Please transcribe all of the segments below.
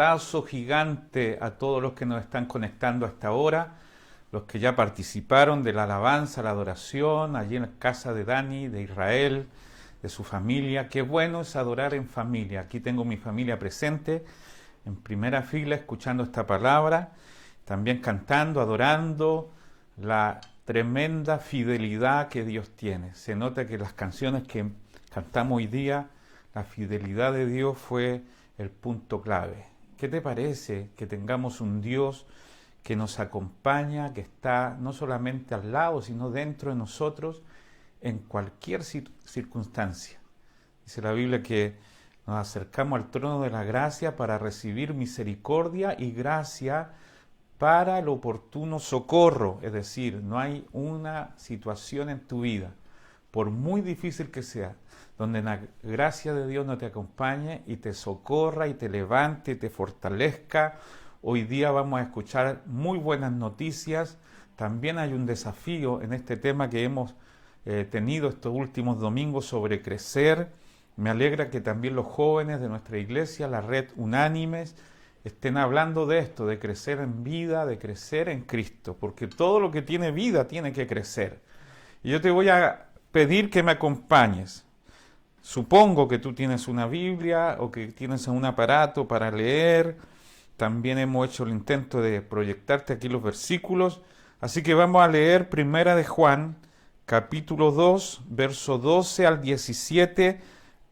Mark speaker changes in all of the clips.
Speaker 1: abrazo gigante a todos los que nos están conectando hasta ahora, los que ya participaron de la alabanza, la adoración, allí en la casa de Dani, de Israel, de su familia. Qué bueno es adorar en familia. Aquí tengo mi familia presente, en primera fila, escuchando esta palabra, también cantando, adorando la tremenda fidelidad que Dios tiene. Se nota que las canciones que cantamos hoy día, la fidelidad de Dios fue el punto clave. ¿Qué te parece que tengamos un Dios que nos acompaña, que está no solamente al lado, sino dentro de nosotros en cualquier circunstancia? Dice la Biblia que nos acercamos al trono de la gracia para recibir misericordia y gracia para el oportuno socorro. Es decir, no hay una situación en tu vida, por muy difícil que sea, donde la gracia de Dios no te acompañe y te socorra y te levante y te fortalezca. Hoy día vamos a escuchar muy buenas noticias. También hay un desafío en este tema que hemos tenido estos últimos domingos sobre crecer. Me alegra que también los jóvenes de nuestra iglesia, la red Unánimes, estén hablando de esto, de crecer en vida, de crecer en Cristo, porque todo lo que tiene vida tiene que crecer. Y yo te voy a pedir que me acompañes. Supongo que tú tienes una Biblia o que tienes un aparato para leer. También hemos hecho el intento de proyectarte aquí los versículos. Así que vamos a leer Primera de Juan, capítulo 2, verso 12 al 17,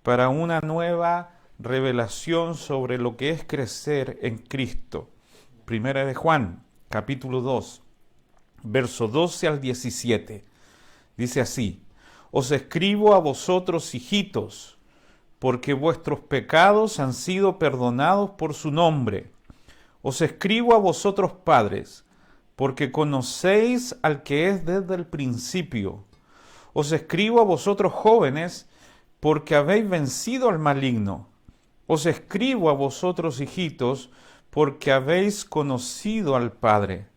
Speaker 1: para una nueva revelación sobre lo que es crecer en Cristo. Primera de Juan, capítulo 2, verso 12 al 17. Dice así: Os escribo a vosotros, hijitos, porque vuestros pecados han sido perdonados por su nombre. Os escribo a vosotros, padres, porque conocéis al que es desde el principio. Os escribo a vosotros, jóvenes, porque habéis vencido al maligno. Os escribo a vosotros, hijitos, porque habéis conocido al Padre.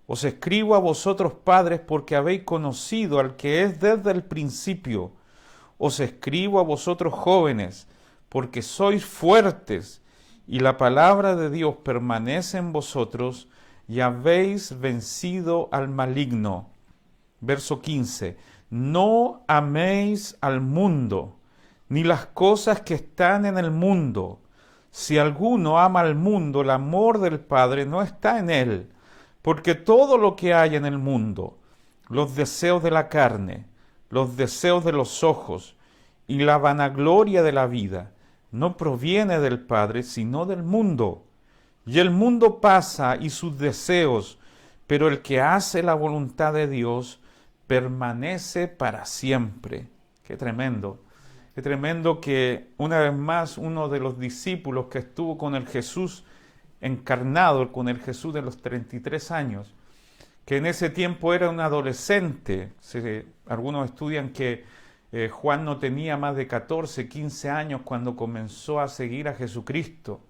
Speaker 1: Os escribo a vosotros, padres, porque habéis conocido al que es desde el principio. Os escribo a vosotros, jóvenes, porque sois fuertes, y la palabra de Dios permanece en vosotros, y habéis vencido al maligno. Verso 15. No améis al mundo, ni las cosas que están en el mundo. Si alguno ama al mundo, el amor del Padre no está en él. Porque todo lo que hay en el mundo, los deseos de la carne, los deseos de los ojos y la vanagloria de la vida, no proviene del Padre, sino del mundo. Y el mundo pasa y sus deseos, pero el que hace la voluntad de Dios permanece para siempre. Qué tremendo. Qué tremendo que una vez más uno de los discípulos que estuvo con el Jesús encarnado, con el Jesús de los 33 años, que en ese tiempo era un adolescente. Algunos estudian que Juan no tenía más de 14, 15 años cuando comenzó a seguir a Jesucristo.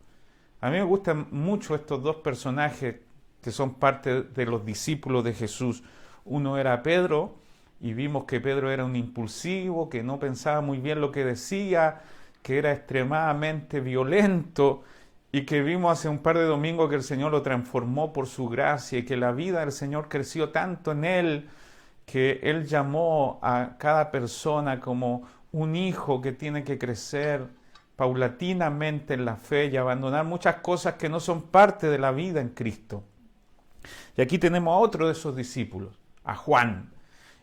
Speaker 1: A mí me gustan mucho estos dos personajes que son parte de los discípulos de Jesús. Uno era Pedro, y vimos que Pedro era un impulsivo, que no pensaba muy bien lo que decía, que era extremadamente violento, y que vimos hace un par de domingos que el Señor lo transformó por su gracia y que la vida del Señor creció tanto en él que Él llamó a cada persona como un hijo que tiene que crecer paulatinamente en la fe y abandonar muchas cosas que no son parte de la vida en Cristo. Y aquí tenemos a otro de esos discípulos, a Juan.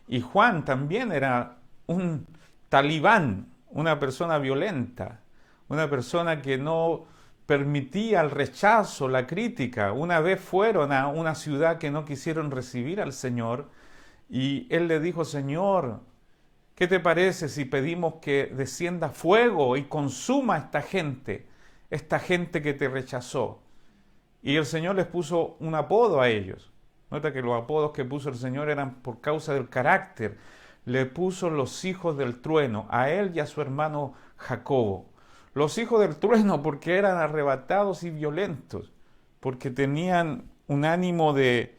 Speaker 1: Y Juan también era un talibán, una persona violenta, una persona que no permitía el rechazo, la crítica. Una vez fueron a una ciudad que no quisieron recibir al Señor y él le dijo: Señor, ¿qué te parece si pedimos que descienda fuego y consuma a esta gente que te rechazó? Y el Señor les puso un apodo a ellos. Nota que los apodos que puso el Señor eran por causa del carácter. Le puso los hijos del trueno, a él y a su hermano Jacobo. Los hijos del trueno porque eran arrebatados y violentos, porque tenían un ánimo de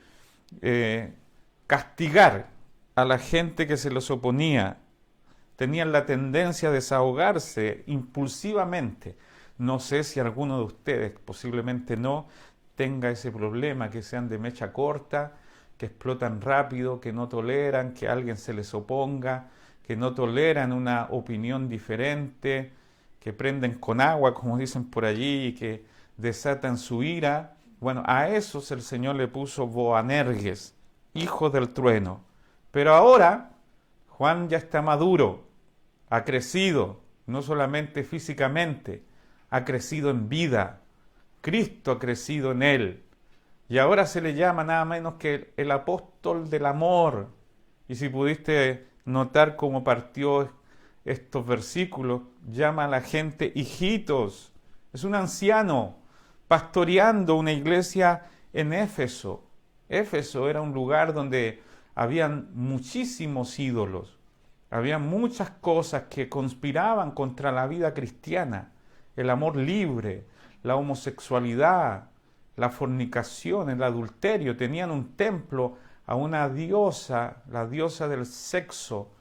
Speaker 1: castigar a la gente que se les oponía. Tenían la tendencia a desahogarse impulsivamente. No sé si alguno de ustedes, posiblemente no, tenga ese problema, que sean de mecha corta, que explotan rápido, que no toleran que alguien se les oponga, que no toleran una opinión diferente, que prenden con agua, como dicen por allí, y que desatan su ira. Bueno, a esos el Señor le puso Boanerges, hijo del trueno. Pero ahora Juan ya está maduro, ha crecido, no solamente físicamente, ha crecido en vida. Cristo ha crecido en él. Y ahora se le llama nada menos que el apóstol del amor. Y si pudiste notar cómo partió estos versículos, llama a la gente hijitos. Es un anciano pastoreando una iglesia en Éfeso. Éfeso era un lugar donde habían muchísimos ídolos. Había muchas cosas que conspiraban contra la vida cristiana. El amor libre, la homosexualidad, la fornicación, el adulterio. Tenían un templo a una diosa, la diosa del sexo,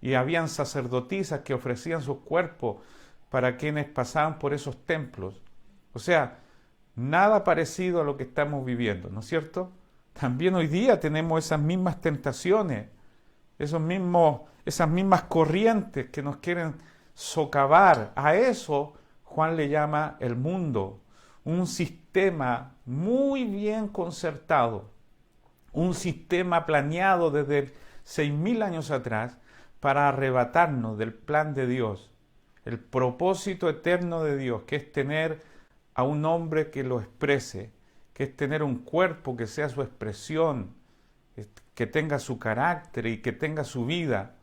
Speaker 1: y habían sacerdotisas que ofrecían sus cuerpos para quienes pasaban por esos templos. O sea, nada parecido a lo que estamos viviendo, ¿no es cierto? También hoy día tenemos esas mismas tentaciones, esas mismas corrientes que nos quieren socavar. A eso Juan le llama el mundo, un sistema muy bien concertado, un sistema planeado desde 6.000 años atrás para arrebatarnos del plan de Dios, el propósito eterno de Dios, que es tener a un hombre que lo exprese, que es tener un cuerpo que sea su expresión, que tenga su carácter y que tenga su vida.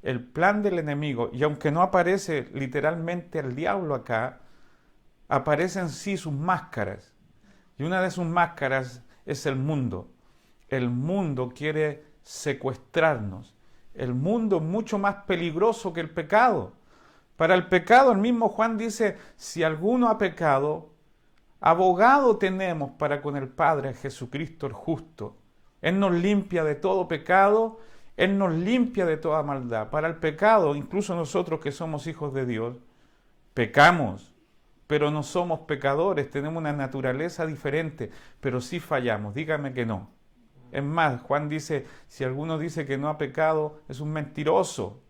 Speaker 1: El plan del enemigo, y aunque no aparece literalmente el diablo acá, aparecen sí sus máscaras. Y una de sus máscaras es el mundo. El mundo quiere secuestrarnos. El mundo es mucho más peligroso que el pecado. Para el pecado, el mismo Juan dice, si alguno ha pecado, abogado tenemos para con el Padre, Jesucristo el justo. Él nos limpia de todo pecado, Él nos limpia de toda maldad. Para el pecado, incluso nosotros que somos hijos de Dios, pecamos, pero no somos pecadores, tenemos una naturaleza diferente, pero sí fallamos, dígame que no. Es más, Juan dice, si alguno dice que no ha pecado, es un mentiroso.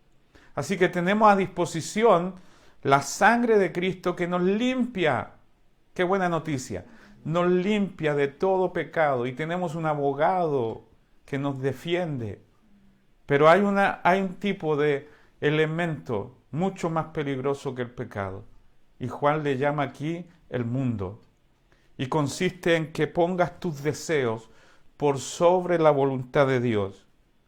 Speaker 1: Así que tenemos a disposición la sangre de Cristo que nos limpia. Qué buena noticia. Nos limpia de todo pecado y tenemos un abogado que nos defiende. Pero hay un tipo de elemento mucho más peligroso que el pecado. Y Juan le llama aquí el mundo. Y consiste en que pongas tus deseos por sobre la voluntad de Dios.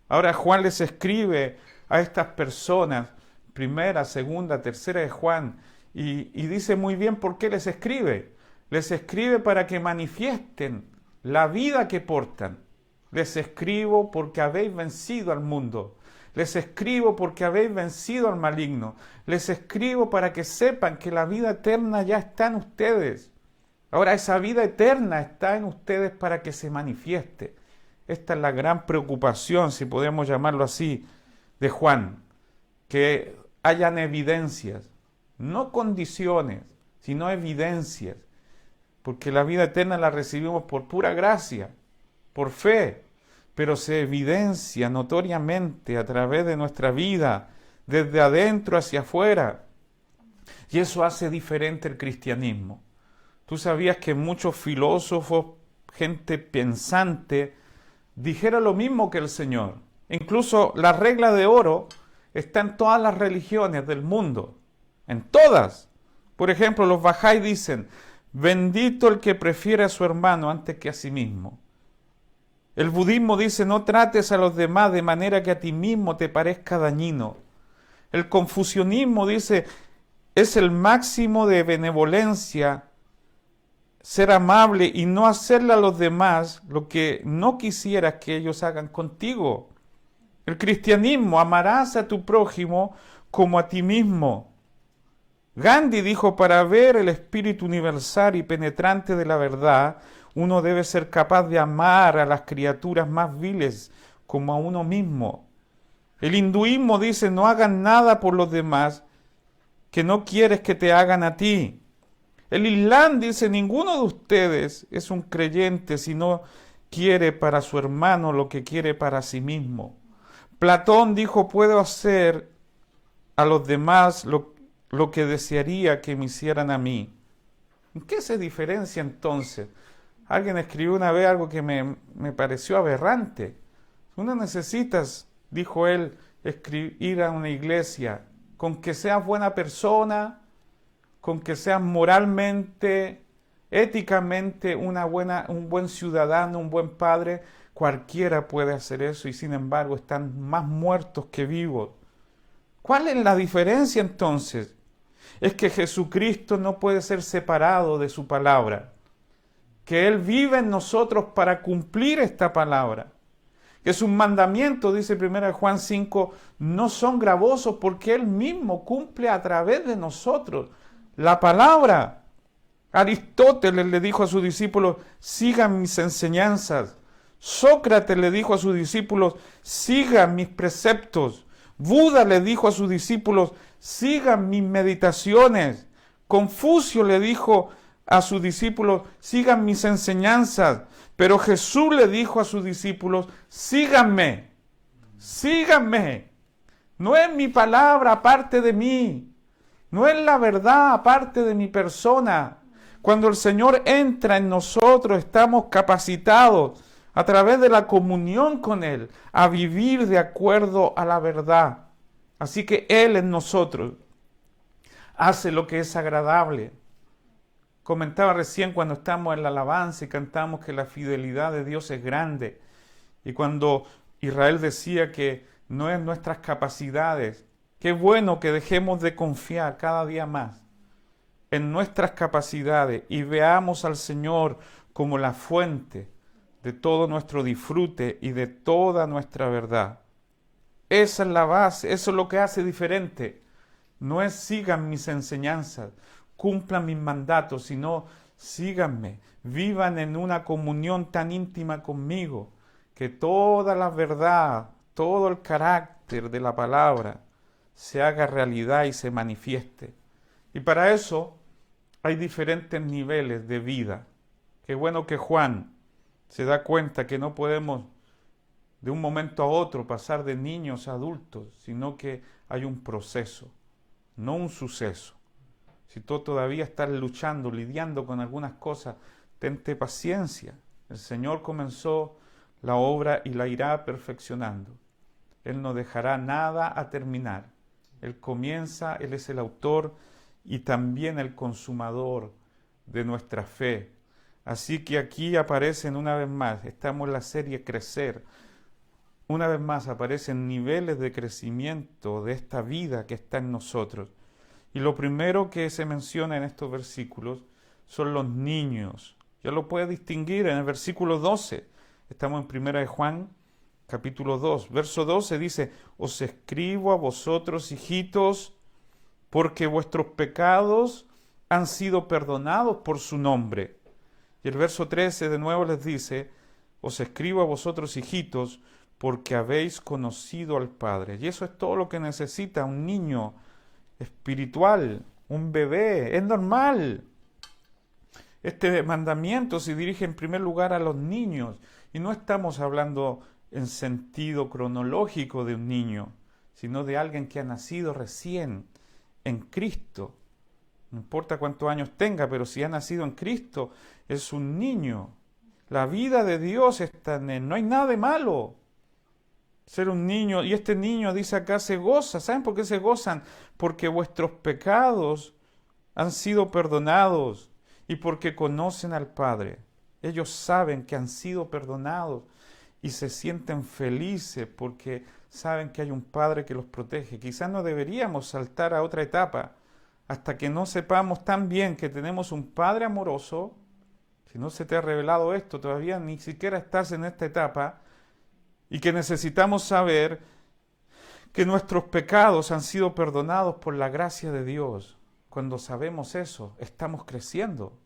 Speaker 1: Ahora Juan les escribe a estas personas, primera, segunda, tercera de Juan, y dice muy bien por qué les escribe. Les escribe para que manifiesten la vida que portan. Les escribo porque habéis vencido al mundo. Les escribo porque habéis vencido al maligno. Les escribo para que sepan que la vida eterna ya está en ustedes. Ahora esa vida eterna está en ustedes para que se manifieste. Esta es la gran preocupación, si podemos llamarlo así, de Juan. Que hayan evidencias, no condiciones, sino evidencias. Porque la vida eterna la recibimos por pura gracia, por fe, pero se evidencia notoriamente a través de nuestra vida, desde adentro hacia afuera. Y eso hace diferente el cristianismo. Tú sabías que muchos filósofos, gente pensante, dijera lo mismo que el Señor. Incluso la regla de oro está en todas las religiones del mundo, en todas. Por ejemplo, los Bahá'í dicen, bendito el que prefiere a su hermano antes que a sí mismo. El budismo dice, no trates a los demás de manera que a ti mismo te parezca dañino. El confucianismo dice, es el máximo de benevolencia ser amable y no hacerle a los demás lo que no quisieras que ellos hagan contigo. El cristianismo, amarás a tu prójimo como a ti mismo. Gandhi dijo, para ver el espíritu universal y penetrante de la verdad, uno debe ser capaz de amar a las criaturas más viles como a uno mismo. El hinduismo dice, no hagan nada por los demás que no quieres que te hagan a ti. El Islam dice, ninguno de ustedes es un creyente si no quiere para su hermano lo que quiere para sí mismo. Platón dijo, puedo hacer a los demás lo que desearía que me hicieran a mí. ¿En qué se diferencia entonces? Alguien escribió una vez algo que me pareció aberrante. Tú no necesitas, dijo él, ir a una iglesia con que seas buena persona, con que seas moralmente, éticamente un buen ciudadano, un buen padre. Cualquiera puede hacer eso y sin embargo están más muertos que vivos. ¿Cuál es la diferencia entonces? Es que Jesucristo no puede ser separado de su palabra, que Él vive en nosotros para cumplir esta palabra, que sus mandamientos, dice 1 Juan 5, no son gravosos porque Él mismo cumple a través de nosotros la palabra. Aristóteles le dijo a sus discípulos, sigan mis enseñanzas. Sócrates le dijo a sus discípulos, sigan mis preceptos. Buda le dijo a sus discípulos, sigan mis meditaciones. Confucio le dijo a sus discípulos, sigan mis enseñanzas. Pero Jesús le dijo a sus discípulos, síganme, síganme. No es mi palabra aparte de mí, no es la verdad aparte de mi persona. Cuando el Señor entra en nosotros, estamos capacitados a través de la comunión con Él a vivir de acuerdo a la verdad. Así que Él en nosotros hace lo que es agradable. Comentaba recién cuando estamos en la alabanza y cantamos que la fidelidad de Dios es grande. Y cuando Israel decía que no es nuestras capacidades, qué bueno que dejemos de confiar cada día más en nuestras capacidades y veamos al Señor como la fuente de todo nuestro disfrute y de toda nuestra verdad. Esa es la base, eso es lo que hace diferente. No es sigan mis enseñanzas, cumplan mis mandatos, sino síganme, vivan en una comunión tan íntima conmigo, que toda la verdad, todo el carácter de la palabra se haga realidad y se manifieste. Y para eso hay diferentes niveles de vida. Qué bueno que Juan se da cuenta que no podemos de un momento a otro pasar de niños a adultos, sino que hay un proceso, no un suceso. Si tú todavía estás luchando, lidiando con algunas cosas, tente paciencia. El Señor comenzó la obra y la irá perfeccionando. Él no dejará nada a terminar. Él comienza, Él es el autor y también el consumador de nuestra fe. Así que aquí aparecen una vez más, estamos en la serie Crecer, una vez más aparecen niveles de crecimiento de esta vida que está en nosotros. Y lo primero que se menciona en estos versículos son los niños. Ya lo puedes distinguir en el versículo 12. Estamos en 1 de Juan, capítulo 2. Verso 12 dice, os escribo a vosotros, hijitos, porque vuestros pecados han sido perdonados por su nombre. Y el verso 13 de nuevo les dice, os escribo a vosotros, hijitos, porque habéis conocido al Padre. Y eso es todo lo que necesita un niño espiritual, un bebé. Es normal. Este mandamiento se dirige en primer lugar a los niños. Y no estamos hablando en sentido cronológico de un niño, sino de alguien que ha nacido recién en Cristo. No importa cuántos años tenga, pero si ha nacido en Cristo, es un niño. La vida de Dios está en él. No hay nada de malo ser un niño. Y este niño, dice acá, se goza. ¿Saben por qué se gozan? Porque vuestros pecados han sido perdonados y porque conocen al Padre. Ellos saben que han sido perdonados y se sienten felices porque saben que hay un Padre que los protege. Quizás no deberíamos saltar a otra etapa hasta que no sepamos tan bien que tenemos un Padre amoroso. Si no se te ha revelado esto, todavía ni siquiera estás en esta etapa, y que necesitamos saber que nuestros pecados han sido perdonados por la gracia de Dios. Cuando sabemos eso, estamos creciendo.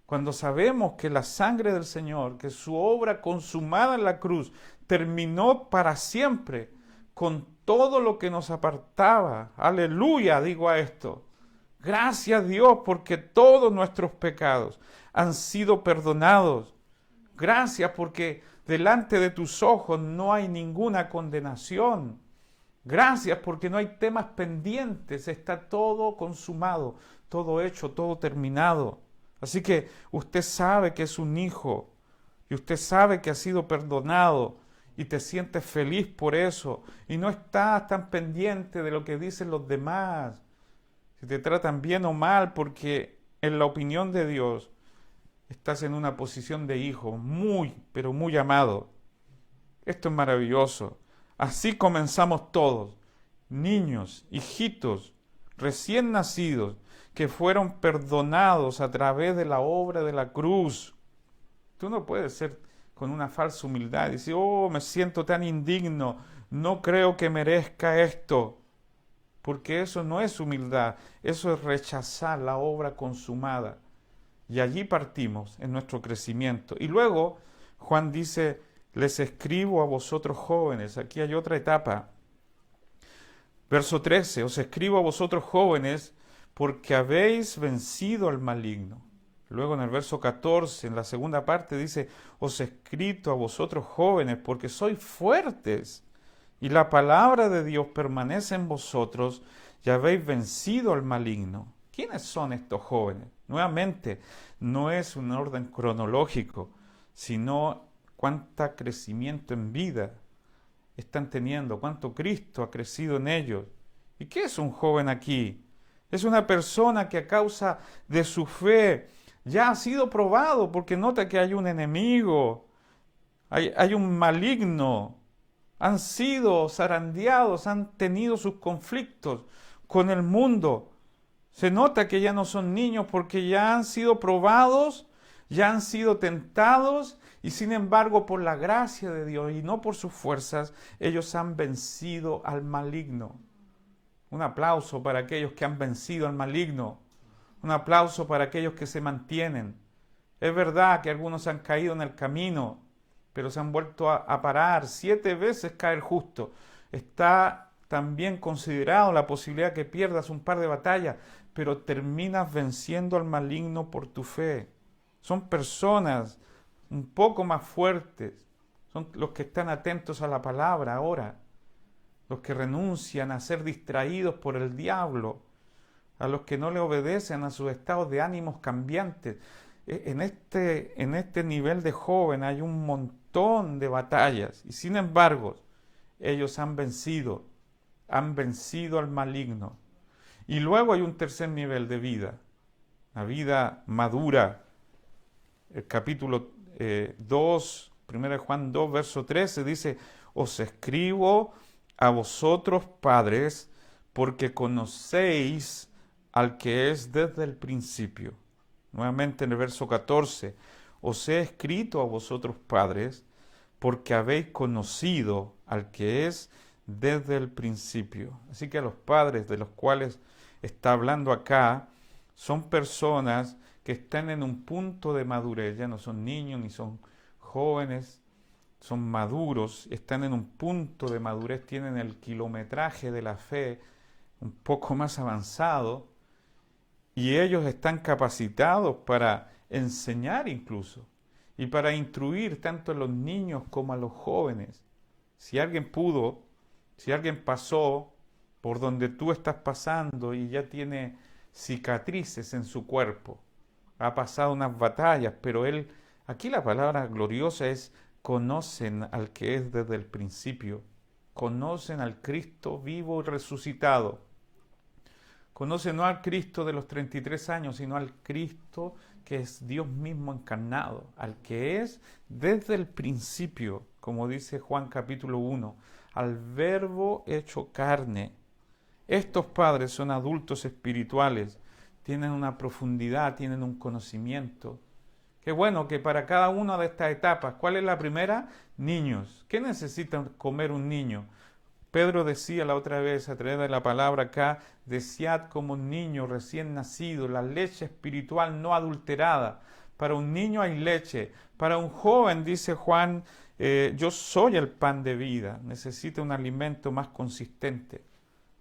Speaker 1: Cuando sabemos que la sangre del Señor, que su obra consumada en la cruz, terminó para siempre con todo lo que nos apartaba. Aleluya, digo a esto. Gracias Dios porque todos nuestros pecados han sido perdonados. Gracias porque delante de tus ojos no hay ninguna condenación. Gracias porque no hay temas pendientes, está todo consumado, todo hecho, todo terminado. Así que usted sabe que es un hijo y usted sabe que ha sido perdonado y te sientes feliz por eso y no estás tan pendiente de lo que dicen los demás, si te tratan bien o mal, porque en la opinión de Dios estás en una posición de hijo muy, pero muy amado. Esto es maravilloso. Así comenzamos todos, niños, hijitos, recién nacidos, que fueron perdonados a través de la obra de la cruz. Tú no puedes ser con una falsa humildad y decir, oh, me siento tan indigno, no creo que merezca esto. Porque eso no es humildad, eso es rechazar la obra consumada. Y allí partimos en nuestro crecimiento. Y luego Juan dice, les escribo a vosotros jóvenes. Aquí hay otra etapa. Verso 13, os escribo a vosotros jóvenes porque habéis vencido al maligno. Luego en el verso 14, en la segunda parte, dice, os he escrito a vosotros jóvenes porque sois fuertes y la palabra de Dios permanece en vosotros y habéis vencido al maligno. ¿Quiénes son estos jóvenes? Nuevamente, no es un orden cronológico, sino cuánto crecimiento en vida están teniendo, cuánto Cristo ha crecido en ellos. ¿Y qué es un joven aquí? Es una persona que a causa de su fe ya ha sido probado, porque nota que hay un enemigo, hay un maligno, han sido zarandeados, han tenido sus conflictos con el mundo. Se nota que ya no son niños porque ya han sido probados, ya han sido tentados y sin embargo por la gracia de Dios y no por sus fuerzas, ellos han vencido al maligno. Un aplauso para aquellos que han vencido al maligno. Un aplauso para aquellos que se mantienen. Es verdad que algunos han caído en el camino, pero se han vuelto a parar. 7 veces cae el justo. Está también considerado la posibilidad que pierdas un par de batallas, pero terminas venciendo al maligno por tu fe. Son personas un poco más fuertes. Son los que están atentos a la palabra ahora. Los que renuncian a ser distraídos por el diablo. A los que no le obedecen a sus estados de ánimos cambiantes. En este nivel de joven hay un montón de batallas y sin embargo ellos han vencido al maligno. Y luego hay un tercer nivel de vida, la vida madura. El capítulo 2, 1 Juan 2, verso 13 dice, os escribo a vosotros padres porque conocéis al que es desde el principio. Nuevamente en el verso 14, os he escrito a vosotros padres porque habéis conocido al que es desde el principio. Así que a los padres de los cuales está hablando acá son personas que están en un punto de madurez, ya no son niños ni son jóvenes, son maduros, están en un punto de madurez, tienen el kilometraje de la fe un poco más avanzado y ellos están capacitados para enseñar incluso y para instruir tanto a los niños como a los jóvenes. Si alguien pasó por donde tú estás pasando y ya tiene cicatrices en su cuerpo, ha pasado unas batallas, pero aquí la palabra gloriosa es conocen al que es desde el principio, conocen al Cristo vivo y resucitado, conocen no al Cristo de los 33 años, sino al Cristo que es Dios mismo encarnado, al que es desde el principio, como dice Juan capítulo 1, al Verbo hecho carne. Estos padres son adultos espirituales, tienen una profundidad, tienen un conocimiento. Qué bueno que para cada una de estas etapas, ¿cuál es la primera? Niños. ¿Qué necesita comer un niño? Pedro decía la otra vez a través de la palabra acá, desead como un niño recién nacido, la leche espiritual no adulterada. Para un niño hay leche, para un joven, dice Juan, yo soy el pan de vida, necesita un alimento más consistente.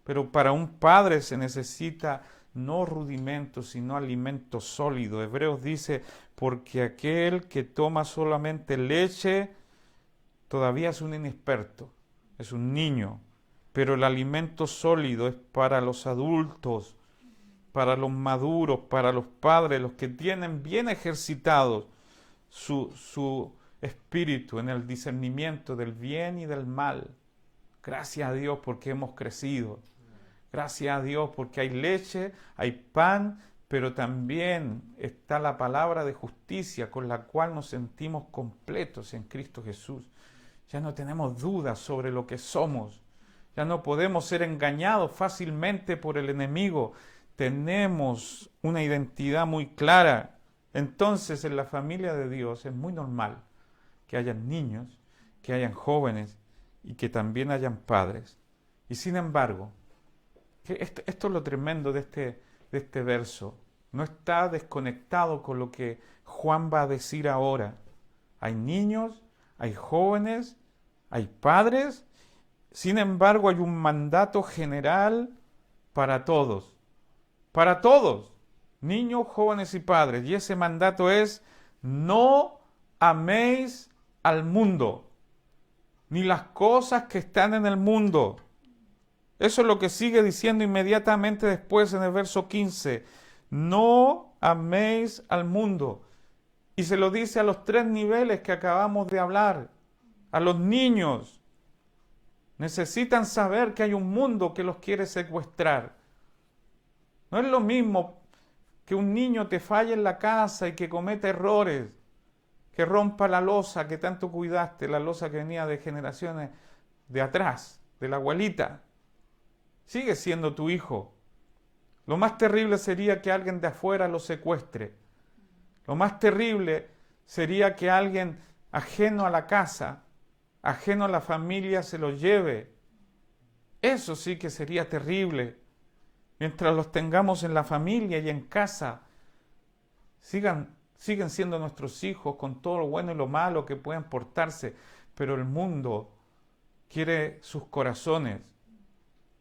Speaker 1: Pero para un padre se necesita no rudimentos, sino alimento sólido. Hebreos dice, porque aquel que toma solamente leche todavía es un inexperto, es un niño, pero el alimento sólido es para los adultos, para los maduros, para los padres, los que tienen bien ejercitados su espíritu en el discernimiento del bien y del mal. Gracias a Dios porque hemos crecido. Gracias a Dios porque hay leche, hay pan, pero también está la palabra de justicia con la cual nos sentimos completos en Cristo Jesús. Ya no tenemos dudas sobre lo que somos. Ya no podemos ser engañados fácilmente por el enemigo. Tenemos una identidad muy clara. Entonces, en la familia de Dios es muy normal que hayan niños, que hayan jóvenes y que también hayan padres. Y sin embargo, esto es lo tremendo de este verso. No está desconectado con lo que Juan va a decir ahora. Hay niños, hay jóvenes, hay padres. Sin embargo, hay un mandato general para todos. Para todos. Niños, jóvenes y padres. Y ese mandato es: no améis al mundo, ni las cosas que están en el mundo. Eso es lo que sigue diciendo inmediatamente después en el verso 15. No améis al mundo. Y se lo dice a los 3 niveles que acabamos de hablar. A los niños. Necesitan saber que hay un mundo que los quiere secuestrar. No es lo mismo que un niño te falle en la casa y que cometa errores, que rompa la loza que tanto cuidaste, la loza que venía de generaciones de atrás, de la abuelita. Sigue siendo tu hijo. Lo más terrible sería que alguien de afuera lo secuestre. Lo más terrible sería que alguien ajeno a la casa, ajeno a la familia, se lo lleve. Eso sí que sería terrible. Mientras los tengamos en la familia y en casa, siguen siendo nuestros hijos con todo lo bueno y lo malo que puedan portarse, pero el mundo quiere sus corazones,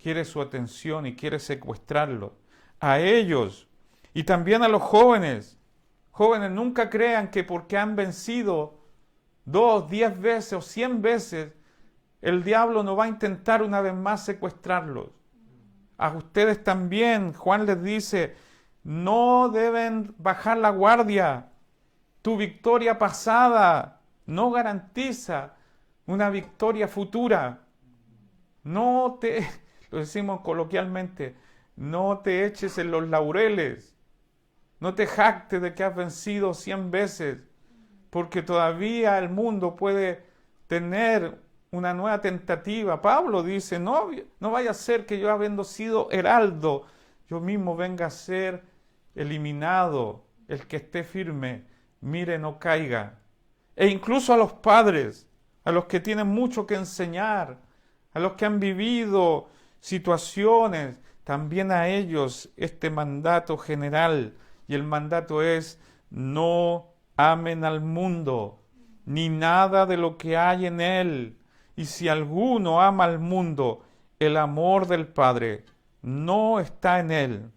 Speaker 1: quiere su atención y quiere secuestrarlos. A ellos y también a los jóvenes. Jóvenes, nunca crean que porque han vencido 2, 10 veces o 100 veces, el diablo no va a intentar una vez más secuestrarlos. A ustedes también, Juan les dice, no deben bajar la guardia. Tu victoria pasada no garantiza una victoria futura. Lo decimos coloquialmente, no te eches en los laureles. No te jactes de que has vencido 100 veces, porque todavía el mundo puede tener una nueva tentativa. Pablo dice, no vaya a ser que yo, habiendo sido heraldo, yo mismo venga a ser eliminado. El que esté firme, mire, no caiga. E incluso a los padres, a los que tienen mucho que enseñar, a los que han vivido situaciones, también a ellos este mandato general. Y el mandato es: no amen al mundo, ni nada de lo que hay en él. Y si alguno ama al mundo, el amor del Padre no está en él.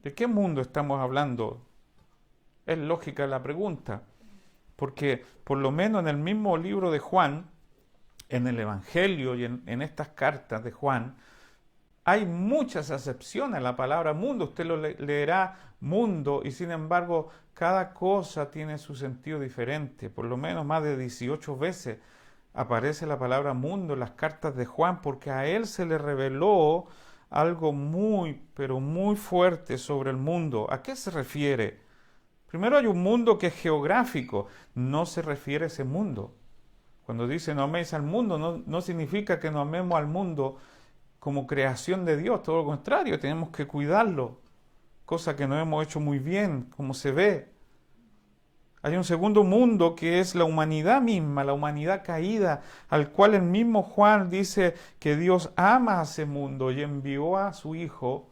Speaker 1: ¿De qué mundo estamos hablando? Es lógica la pregunta, porque por lo menos en el mismo libro de Juan, en el Evangelio y en estas cartas de Juan, hay muchas acepciones a la palabra mundo. Usted lo leerá mundo y sin embargo cada cosa tiene su sentido diferente. Por lo menos más de 18 veces aparece la palabra mundo en las cartas de Juan, porque a él se le reveló algo muy, pero muy fuerte sobre el mundo. ¿A qué se refiere? Primero, hay un mundo que es geográfico. No se refiere a ese mundo. Cuando dice no améis al mundo, no significa que no amemos al mundo como creación de Dios. Todo lo contrario, tenemos que cuidarlo. Cosa que no hemos hecho muy bien, como se ve. Hay un segundo mundo que es la humanidad misma, la humanidad caída, al cual el mismo Juan dice que Dios ama a ese mundo y envió a su Hijo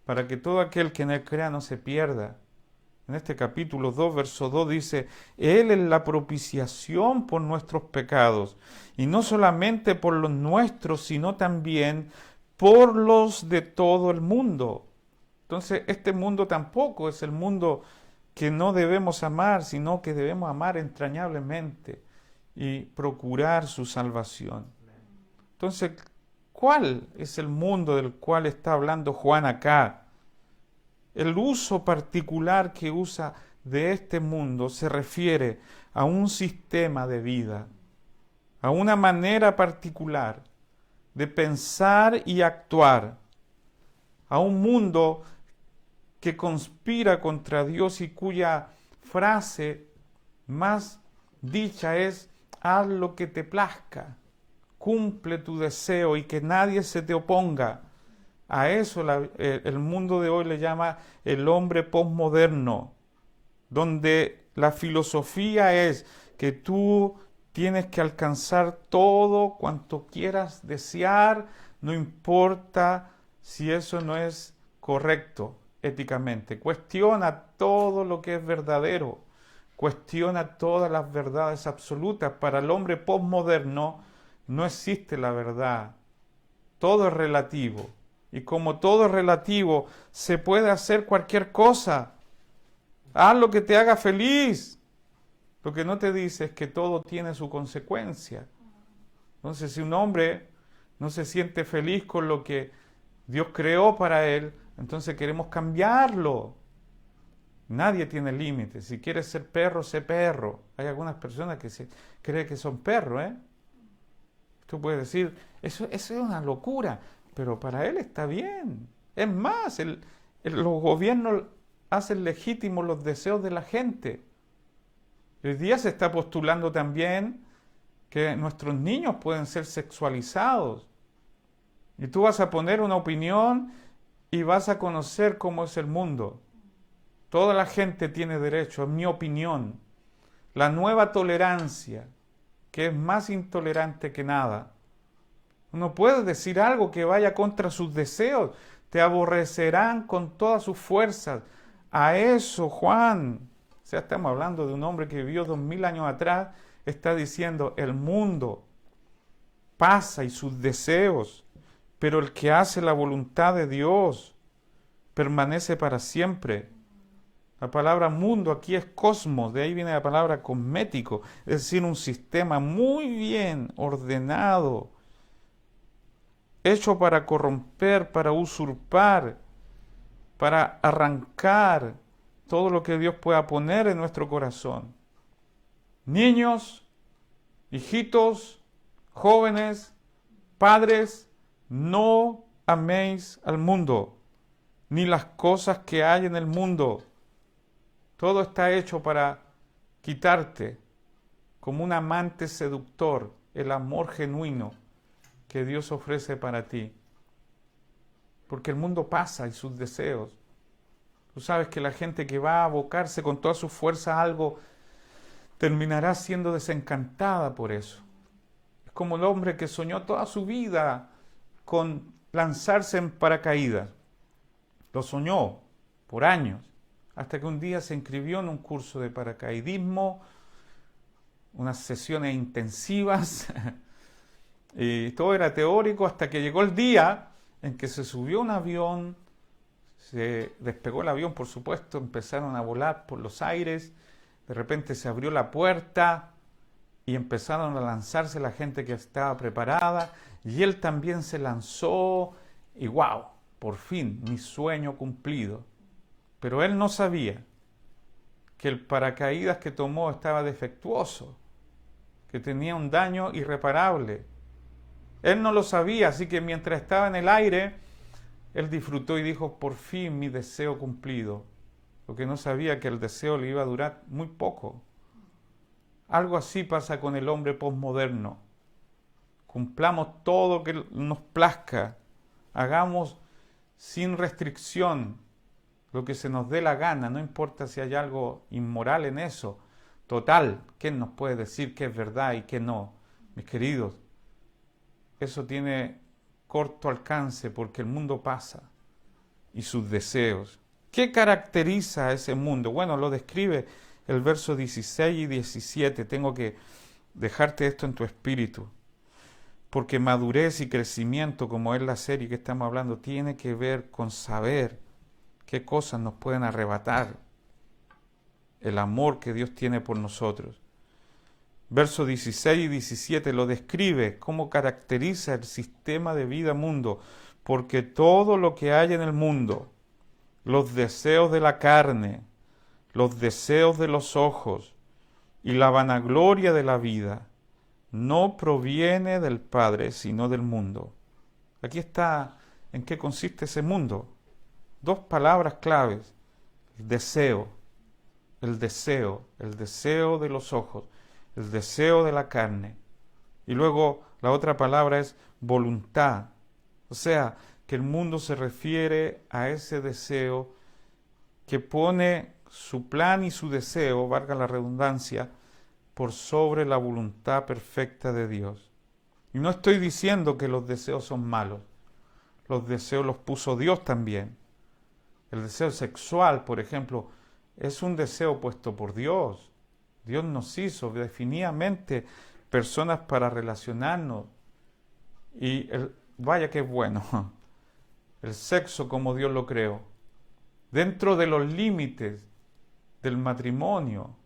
Speaker 1: para que todo aquel que en él crea no se pierda. En este capítulo 2, verso 2 dice, Él es la propiciación por nuestros pecados, y no solamente por los nuestros, sino también por los de todo el mundo. Entonces, este mundo tampoco es el mundo que no debemos amar, sino que debemos amar entrañablemente y procurar su salvación. Entonces, ¿cuál es el mundo del cual está hablando Juan acá? El uso particular que usa de este mundo se refiere a un sistema de vida, a una manera particular de pensar y actuar, a un mundo que conspira contra Dios y cuya frase más dicha es: haz lo que te plazca, cumple tu deseo y que nadie se te oponga. A eso el mundo de hoy le llama el hombre posmoderno, donde la filosofía es que tú tienes que alcanzar todo cuanto quieras desear, no importa si eso no es correcto éticamente. Cuestiona todo lo que es verdadero, cuestiona todas las verdades absolutas. Para el hombre posmoderno no existe la verdad, todo es relativo. Y como todo es relativo, se puede hacer cualquier cosa. Haz lo que te haga feliz. Lo que no te dice es que todo tiene su consecuencia. Entonces, si un hombre no se siente feliz con lo que Dios creó para él, entonces queremos cambiarlo. Nadie tiene límites. Si quieres ser perro, sé perro. Hay algunas personas que creen que son perros, ¿eh? Tú puedes decir, eso es una locura, pero para él está bien. Es más, los gobiernos hacen legítimos los deseos de la gente. Hoy día se está postulando también que nuestros niños pueden ser sexualizados. Y tú vas a poner una opinión y vas a conocer cómo es el mundo. Toda la gente tiene derecho, en mi opinión. La nueva tolerancia, que es más intolerante que nada. No puedes decir algo que vaya contra sus deseos. Te aborrecerán con todas sus fuerzas. A eso, Juan, o sea, estamos hablando de un hombre que vivió 2000 años atrás, está diciendo, el mundo pasa y sus deseos, pero el que hace la voluntad de Dios permanece para siempre. La palabra mundo aquí es cosmos, de ahí viene la palabra cosmético, es decir, un sistema muy bien ordenado, hecho para corromper, para usurpar, para arrancar todo lo que Dios pueda poner en nuestro corazón. Niños, hijitos, jóvenes, padres, no améis al mundo, ni las cosas que hay en el mundo. Todo está hecho para quitarte, como un amante seductor, el amor genuino que Dios ofrece para ti. Porque el mundo pasa y sus deseos. Tú sabes que la gente que va a abocarse con toda su fuerza a algo terminará siendo desencantada por eso. Es como el hombre que soñó toda su vida con lanzarse en paracaídas. Lo soñó por años, hasta que un día se inscribió en un curso de paracaidismo, unas sesiones intensivas, y todo era teórico, hasta que llegó el día en que se subió un avión, se despegó el avión, por supuesto, empezaron a volar por los aires, de repente se abrió la puerta y empezaron a lanzarse la gente que estaba preparada, y él también se lanzó, y ¡wow! Por fin, mi sueño cumplido. Pero él no sabía que el paracaídas que tomó estaba defectuoso, que tenía un daño irreparable. Él no lo sabía, así que mientras estaba en el aire, él disfrutó y dijo, por fin mi deseo cumplido. Lo que no sabía que el deseo le iba a durar muy poco. Algo así pasa con el hombre posmoderno. Cumplamos todo lo que nos plazca. Hagamos sin restricción lo que se nos dé la gana. No importa si hay algo inmoral en eso. Total, ¿quién nos puede decir qué es verdad y qué no? Mis queridos, eso tiene corto alcance porque el mundo pasa y sus deseos. ¿Qué caracteriza a ese mundo? Bueno, lo describe el verso 16 y 17. Tengo que dejarte esto en tu espíritu. Porque madurez y crecimiento, como es la serie que estamos hablando, tiene que ver con saber qué cosas nos pueden arrebatar el amor que Dios tiene por nosotros. Versos 16 y 17 lo describe, cómo caracteriza el sistema de vida mundo, porque todo lo que hay en el mundo, los deseos de la carne, los deseos de los ojos y la vanagloria de la vida, no proviene del Padre, sino del mundo. Aquí está en qué consiste ese mundo. Dos palabras claves: el deseo de los ojos, el deseo de la carne. Y luego la otra palabra es voluntad. O sea, que el mundo se refiere a ese deseo que pone su plan y su deseo, valga la redundancia, por sobre la voluntad perfecta de Dios. Y no estoy diciendo que los deseos son malos. Los deseos los puso Dios también. El deseo sexual, por ejemplo, es un deseo puesto por Dios. Dios nos hizo definitivamente personas para relacionarnos. Y vaya que bueno, el sexo como Dios lo creó, dentro de los límites del matrimonio.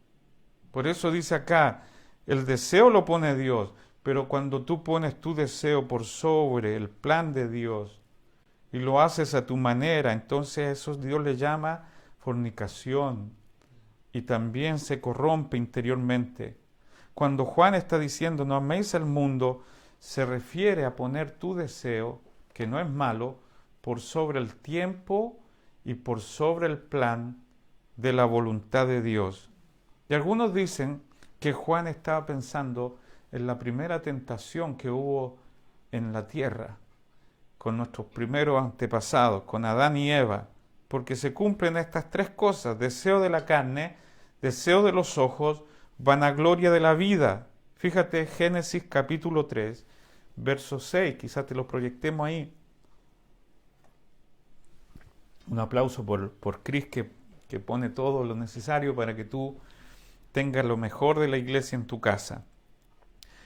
Speaker 1: Por eso dice acá, el deseo lo pone Dios, pero cuando tú pones tu deseo por sobre el plan de Dios y lo haces a tu manera, entonces eso Dios le llama fornicación y también se corrompe interiormente. Cuando Juan está diciendo no améis al mundo, se refiere a poner tu deseo, que no es malo, por sobre el tiempo y por sobre el plan de la voluntad de Dios. Y algunos dicen que Juan estaba pensando en la primera tentación que hubo en la tierra, con nuestros primeros antepasados, con Adán y Eva, porque se cumplen estas tres cosas: deseo de la carne, deseo de los ojos, vanagloria de la vida. Fíjate, Génesis capítulo 3, verso 6, quizás te lo proyectemos ahí. Un aplauso por Cris que pone todo lo necesario para que tú tengas lo mejor de la iglesia en tu casa.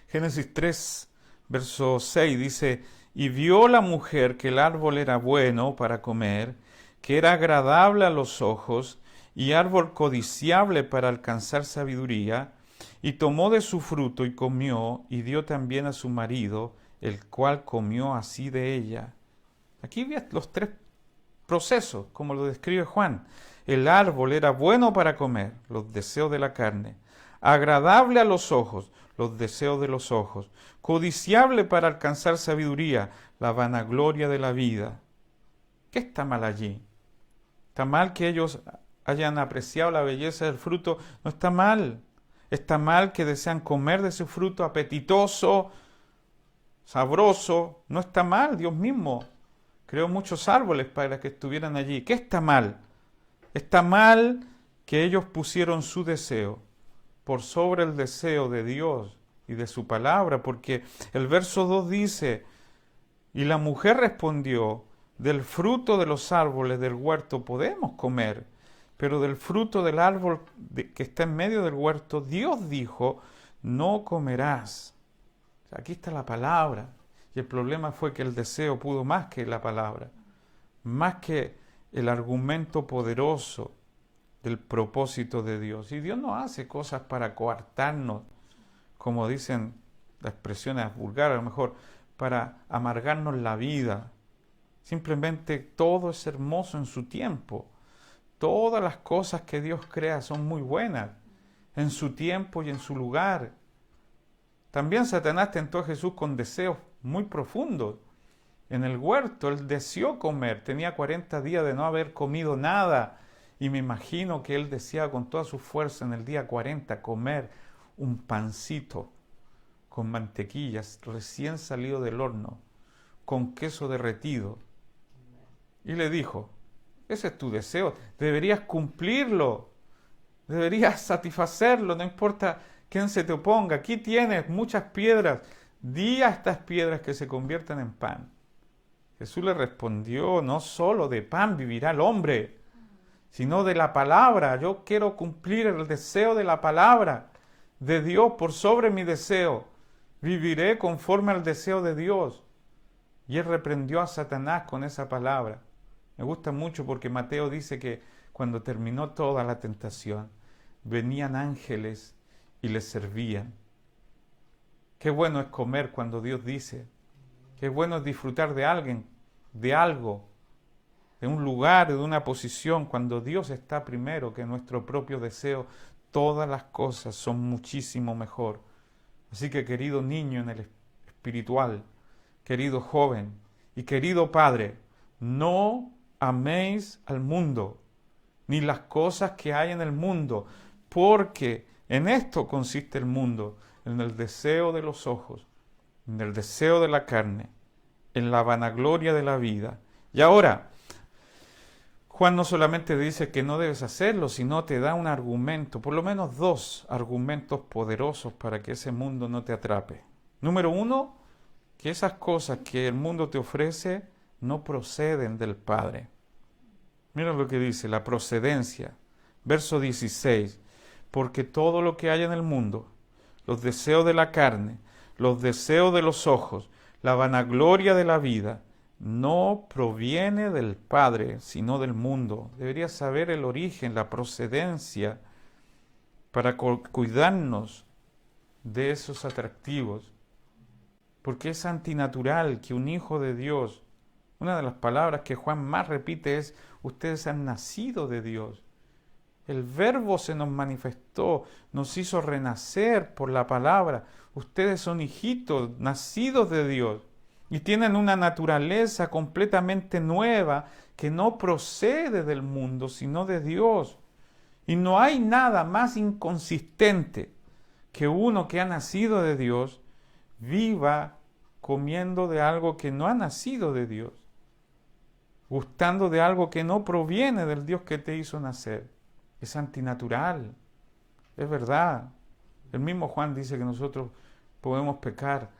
Speaker 1: Génesis 3, verso 6 dice: y vio la mujer que el árbol era bueno para comer, que era agradable a los ojos, y árbol codiciable para alcanzar sabiduría, y tomó de su fruto y comió, y dio también a su marido, el cual comió así de ella. Aquí ves los tres procesos, como lo describe Juan. El árbol era bueno para comer, los deseos de la carne; agradable a los ojos, los deseos de los ojos; codiciable para alcanzar sabiduría, la vanagloria de la vida. ¿Qué está mal allí? ¿Está mal que ellos hayan apreciado la belleza del fruto? No está mal. Está mal que desean comer de ese fruto apetitoso, sabroso. No está mal. Dios mismo creó muchos árboles para que estuvieran allí. ¿Qué está mal? Está mal que ellos pusieron su deseo por sobre el deseo de Dios y de su palabra, porque el verso 2 dice: y la mujer respondió: del fruto de los árboles del huerto podemos comer, pero del fruto del árbol que está en medio del huerto, Dios dijo: no comerás. Aquí está la palabra. Y el problema fue que el deseo pudo más que la palabra, más que el argumento poderoso del propósito de Dios. Y Dios no hace cosas para coartarnos, como dicen las expresiones vulgares, a lo mejor para amargarnos la vida. Simplemente todo es hermoso en su tiempo. Todas las cosas que Dios crea son muy buenas, en su tiempo y en su lugar. También Satanás tentó a Jesús con deseos muy profundos. En el huerto él deseó comer, tenía 40 días de no haber comido nada, y me imagino que él deseaba con toda su fuerza en el día 40 comer un pancito con mantequillas recién salido del horno, con queso derretido. Y le dijo: ese es tu deseo, deberías cumplirlo, deberías satisfacerlo, no importa quién se te oponga. Aquí tienes muchas piedras, di a estas piedras que se conviertan en pan. Jesús le respondió: no solo de pan vivirá el hombre, sino de la palabra. Yo quiero cumplir el deseo de la palabra de Dios por sobre mi deseo. Viviré conforme al deseo de Dios. Y él reprendió a Satanás con esa palabra. Me gusta mucho porque Mateo dice que cuando terminó toda la tentación, venían ángeles y les servían. Qué bueno es comer cuando Dios dice. Qué bueno es disfrutar de alguien, de algo, de un lugar, de una posición. Cuando Dios está primero que nuestro propio deseo, todas las cosas son muchísimo mejor. Así que querido niño en el espiritual, querido joven y querido padre, no améis al mundo, ni las cosas que hay en el mundo, porque en esto consiste el mundo, en el deseo de los ojos, en el deseo de la carne, en la vanagloria de la vida. Y ahora, Juan no solamente dice que no debes hacerlo, sino te da un argumento, por lo menos dos argumentos poderosos para que ese mundo no te atrape. Número uno, que esas cosas que el mundo te ofrece no proceden del Padre. Mira lo que dice, la procedencia. Verso 16, porque todo lo que hay en el mundo, los deseos de la carne, los deseos de los ojos, la vanagloria de la vida, no proviene del Padre, sino del mundo. Deberías saber el origen, la procedencia, para cuidarnos de esos atractivos. Porque es antinatural que un hijo de Dios, una de las palabras que Juan más repite es, ustedes han nacido de Dios. El Verbo se nos manifestó, nos hizo renacer por la palabra. Ustedes son hijitos, nacidos de Dios, y tienen una naturaleza completamente nueva que no procede del mundo, sino de Dios. Y no hay nada más inconsistente que uno que ha nacido de Dios viva comiendo de algo que no ha nacido de Dios, gustando de algo que no proviene del Dios que te hizo nacer. Es antinatural, es verdad. El mismo Juan dice que nosotros podemos pecar,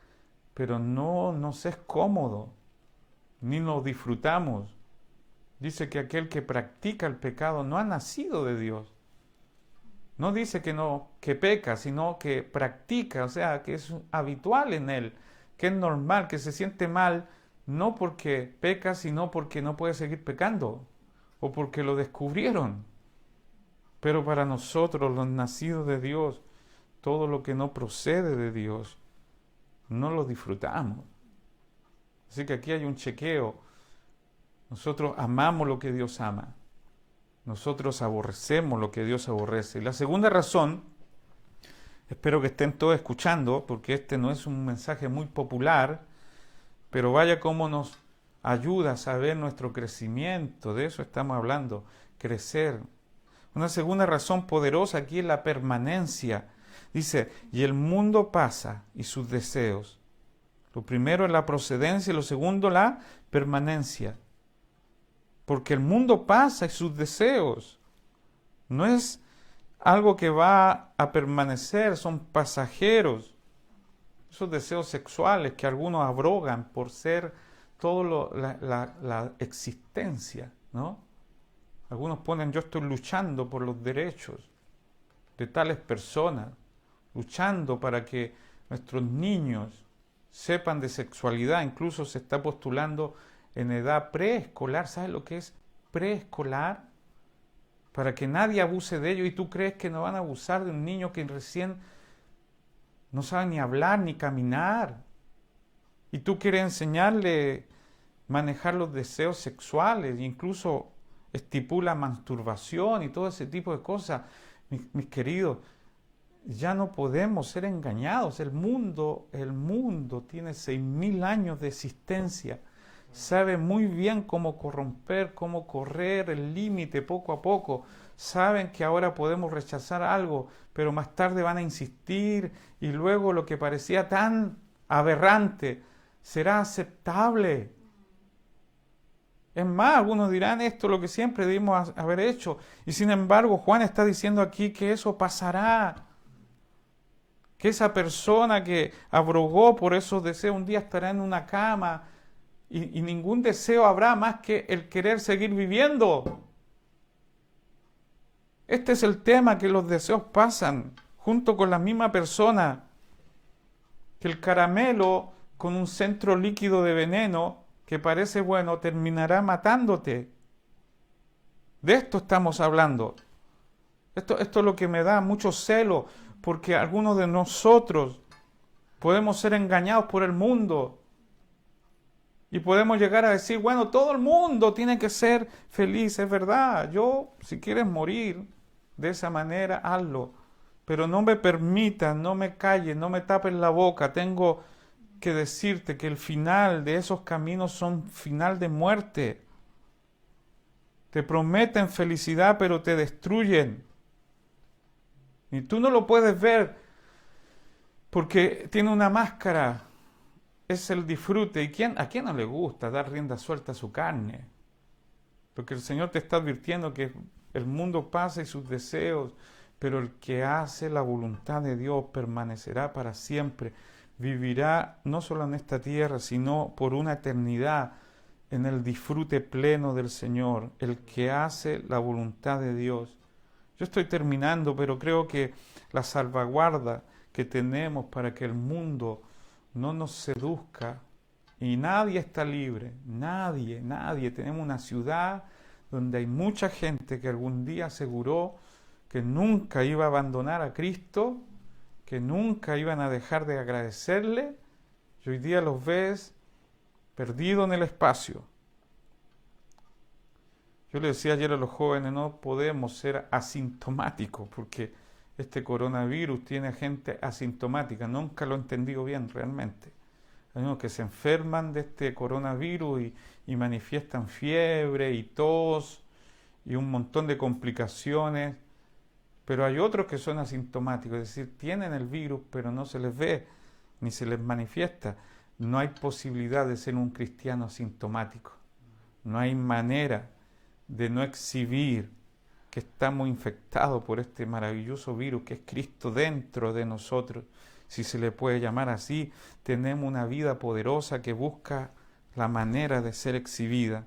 Speaker 1: pero no nos es cómodo, ni nos disfrutamos. Dice que aquel que practica el pecado no ha nacido de Dios. No dice que peca, sino que practica, o sea, que es habitual en él, que es normal, que se siente mal, no porque peca, sino porque no puede seguir pecando, o porque lo descubrieron. Pero para nosotros, los nacidos de Dios, todo lo que no procede de Dios, no lo disfrutamos. Así que aquí hay un chequeo. Nosotros amamos lo que Dios ama. Nosotros aborrecemos lo que Dios aborrece. Y la segunda razón, espero que estén todos escuchando, porque este no es un mensaje muy popular, pero vaya cómo nos ayuda a saber nuestro crecimiento. De eso estamos hablando, crecer. Una segunda razón poderosa aquí es la permanencia. Dice, y el mundo pasa y sus deseos. Lo primero es la procedencia y lo segundo la permanencia. Porque el mundo pasa y sus deseos. No es algo que va a permanecer, son pasajeros. Esos deseos sexuales que algunos abrogan por ser toda la existencia, ¿no? Algunos ponen, yo estoy luchando por los derechos de tales personas, luchando para que nuestros niños sepan de sexualidad. Incluso se está postulando en edad preescolar. ¿Sabes lo que es preescolar? Para que nadie abuse de ello. Y tú crees que no van a abusar de un niño que recién no sabe ni hablar ni caminar. Y tú quieres enseñarle a manejar los deseos sexuales, e incluso estipula masturbación y todo ese tipo de cosas. Mis queridos, ya no podemos ser engañados. El mundo tiene 6.000 años de existencia. Sabe muy bien cómo corromper, cómo correr el límite poco a poco. Saben que ahora podemos rechazar algo, pero más tarde van a insistir y luego lo que parecía tan aberrante será aceptable. Es más, algunos dirán esto es lo que siempre debimos haber hecho. Y sin embargo, Juan está diciendo aquí que eso pasará. Que esa persona que abrogó por esos deseos un día estará en una cama y ningún deseo habrá más que el querer seguir viviendo. Este es el tema, que los deseos pasan junto con la misma persona. Que el caramelo con un centro líquido de veneno que parece bueno terminará matándote. De esto estamos hablando. Esto es lo que me da mucho celo, porque algunos de nosotros podemos ser engañados por el mundo y podemos llegar a decir, bueno, todo el mundo tiene que ser feliz, es verdad. Yo, si quieres morir de esa manera, hazlo. Pero no me permitas, no me calles, no me tapes la boca. Tengo que decirte que el final de esos caminos son final de muerte. Te prometen felicidad, pero te destruyen. Y tú no lo puedes ver porque tiene una máscara. Es el disfrute. ¿Y a quién no le gusta dar rienda suelta a su carne? Porque el Señor te está advirtiendo que el mundo pasa y sus deseos, pero el que hace la voluntad de Dios permanecerá para siempre. Vivirá no solo en esta tierra, sino por una eternidad en el disfrute pleno del Señor. El que hace la voluntad de Dios. Yo estoy terminando, pero creo que la salvaguarda que tenemos para que el mundo no nos seduzca, y nadie está libre, nadie. Tenemos una ciudad donde hay mucha gente que algún día aseguró que nunca iba a abandonar a Cristo, que nunca iban a dejar de agradecerle, y hoy día los ves perdidos en el espacio. Yo le decía ayer a los jóvenes, no podemos ser asintomáticos, porque este coronavirus tiene gente asintomática. Nunca lo he entendido bien realmente. Hay unos que se enferman de este coronavirus y manifiestan fiebre y tos y un montón de complicaciones. Pero hay otros que son asintomáticos, es decir, tienen el virus, pero no se les ve ni se les manifiesta. No hay posibilidad de ser un cristiano asintomático. No hay manera de no exhibir que estamos infectados por este maravilloso virus que es Cristo dentro de nosotros, si se le puede llamar así. Tenemos una vida poderosa que busca la manera de ser exhibida.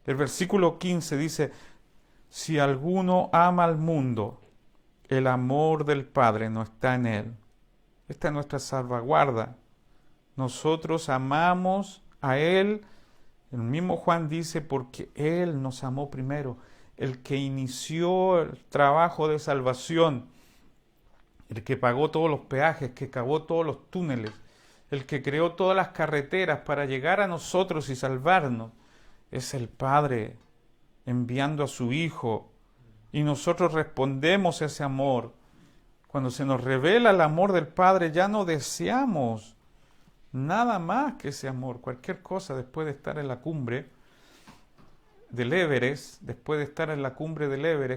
Speaker 1: El versículo 15 dice, si alguno ama al mundo, el amor del Padre no está en él. Esta es nuestra salvaguarda. Nosotros amamos a Él. El mismo Juan dice, porque Él nos amó primero. El que inició el trabajo de salvación, el que pagó todos los peajes, que cavó todos los túneles, el que creó todas las carreteras para llegar a nosotros y salvarnos, es el Padre enviando a su Hijo. Y nosotros respondemos a ese amor. Cuando se nos revela el amor del Padre, ya no deseamos nada más que ese amor. Cualquier cosa después de estar en la cumbre del Everest,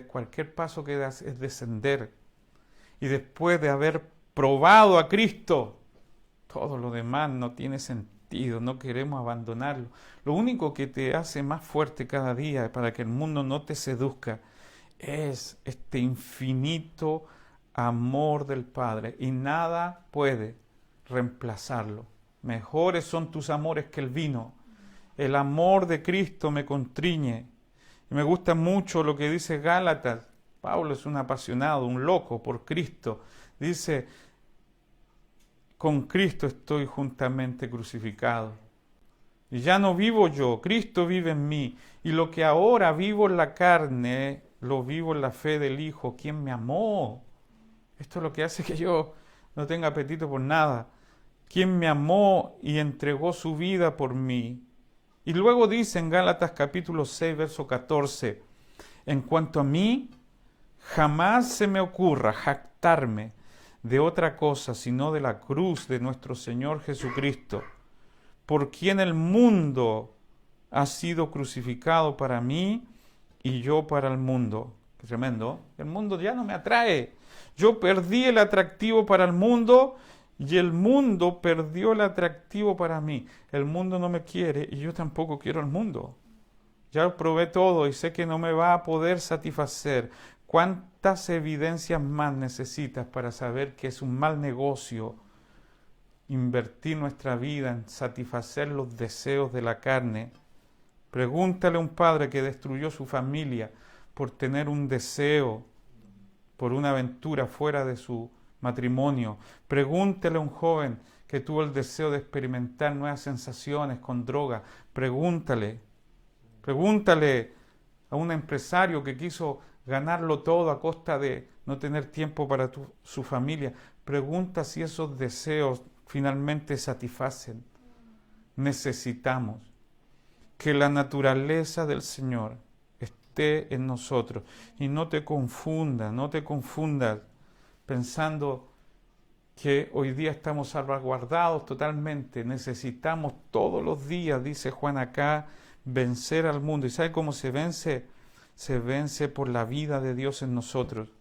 Speaker 1: cualquier paso que das es descender. Y después de haber probado a Cristo, todo lo demás no tiene sentido, no queremos abandonarlo. Lo único que te hace más fuerte cada día para que el mundo no te seduzca es este infinito amor del Padre, y nada puede reemplazarlo. Mejores son tus amores que el vino. El amor de Cristo me constriñe. Y me gusta mucho lo que dice Gálatas. Pablo es un apasionado, un loco por Cristo. Dice, con Cristo estoy juntamente crucificado. Y ya no vivo yo, Cristo vive en mí. Y lo que ahora vivo en la carne, lo vivo en la fe del Hijo, quien me amó. Esto es lo que hace que yo no tenga apetito por nada. Quien me amó y entregó su vida por mí. Y luego dice en Gálatas capítulo 6, verso 14, en cuanto a mí, jamás se me ocurra jactarme de otra cosa sino de la cruz de nuestro Señor Jesucristo, por quien el mundo ha sido crucificado para mí y yo para el mundo. Qué tremendo. El mundo ya no me atrae. Yo perdí el atractivo para el mundo y el mundo perdió el atractivo para mí. El mundo no me quiere y yo tampoco quiero el mundo. Ya probé todo y sé que no me va a poder satisfacer. ¿Cuántas evidencias más necesitas para saber que es un mal negocio invertir nuestra vida en satisfacer los deseos de la carne? Pregúntale a un padre que destruyó su familia por tener un deseo, por una aventura fuera de su matrimonio. Pregúntale a un joven que tuvo el deseo de experimentar nuevas sensaciones con droga. Pregúntale a un empresario que quiso ganarlo todo a costa de no tener tiempo para su familia. Pregunta si esos deseos finalmente satisfacen. Necesitamos que la naturaleza del Señor esté en nosotros. Y no te confundas pensando que hoy día estamos salvaguardados totalmente. Necesitamos todos los días, dice Juan acá, vencer al mundo. ¿Y sabe cómo se vence? Se vence por la vida de Dios en nosotros.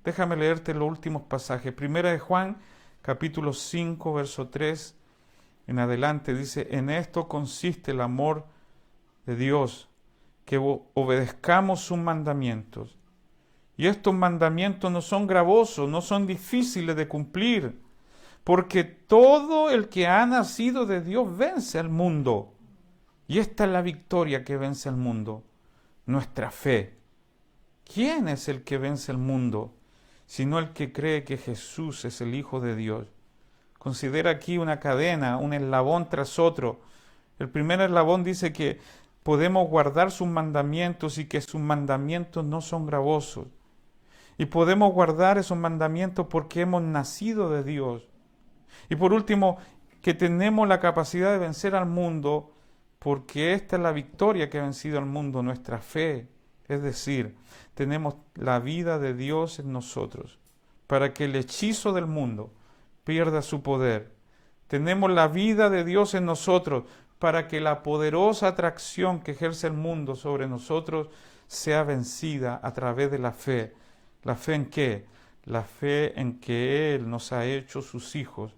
Speaker 1: Déjame leerte los últimos pasajes. Primera de Juan, capítulo 5, verso 3 en adelante, dice: en esto consiste el amor de Dios, que obedezcamos sus mandamientos. Y estos mandamientos no son gravosos, no son difíciles de cumplir, porque todo el que ha nacido de Dios vence al mundo. Y esta es la victoria que vence al mundo, nuestra fe. ¿Quién es el que vence al mundo? Sino el que cree que Jesús es el Hijo de Dios. Considera aquí una cadena, un eslabón tras otro. El primer eslabón dice que podemos guardar sus mandamientos y que sus mandamientos no son gravosos. Y podemos guardar esos mandamientos porque hemos nacido de Dios. Y por último, que tenemos la capacidad de vencer al mundo porque esta es la victoria que ha vencido al mundo, nuestra fe. Es decir, tenemos la vida de Dios en nosotros para que el hechizo del mundo pierda su poder. Tenemos la vida de Dios en nosotros para que la poderosa atracción que ejerce el mundo sobre nosotros sea vencida a través de la fe. ¿La fe en qué? La fe en que Él nos ha hecho sus hijos,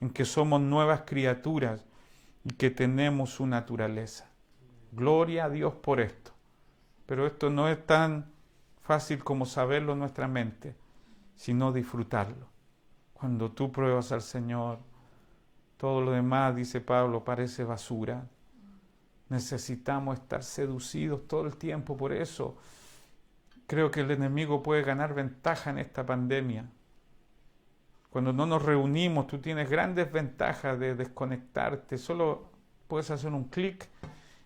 Speaker 1: en que somos nuevas criaturas y que tenemos su naturaleza. Gloria a Dios por esto. Pero esto no es tan fácil como saberlo en nuestra mente, sino disfrutarlo. Cuando tú pruebas al Señor, todo lo demás, dice Pablo, parece basura. Necesitamos estar seducidos todo el tiempo. Por eso creo que el enemigo puede ganar ventaja en esta pandemia. Cuando no nos reunimos, tú tienes grandes ventajas de desconectarte. Solo puedes hacer un clic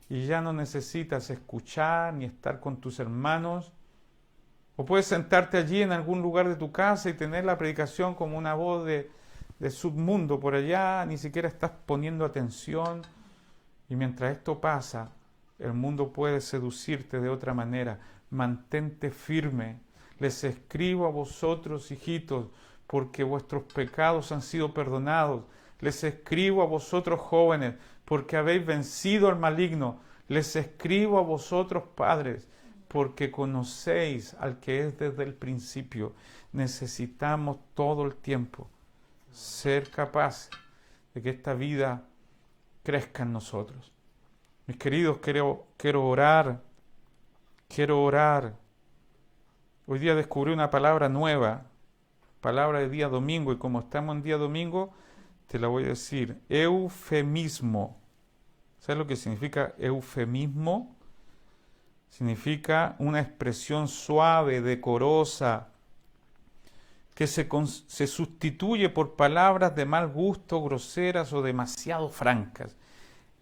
Speaker 1: y ya no necesitas escuchar ni estar con tus hermanos. O puedes sentarte allí en algún lugar de tu casa y tener la predicación como una voz de submundo por allá, ni siquiera estás poniendo atención. Y mientras esto pasa, el mundo puede seducirte de otra manera. Mantente firme. Les escribo a vosotros, hijitos, porque vuestros pecados han sido perdonados. Les escribo a vosotros, jóvenes, porque habéis vencido al maligno. Les escribo a vosotros, padres, porque conocéis al que es desde el principio. Necesitamos todo el tiempo ser capaces de que esta vida crezca en nosotros. Mis queridos, quiero orar. Hoy día descubrí una palabra nueva, palabra de día domingo, y como estamos en día domingo, te la voy a decir: eufemismo. ¿Sabes lo que significa eufemismo? Significa una expresión suave, decorosa, que se sustituye por palabras de mal gusto, groseras o demasiado francas.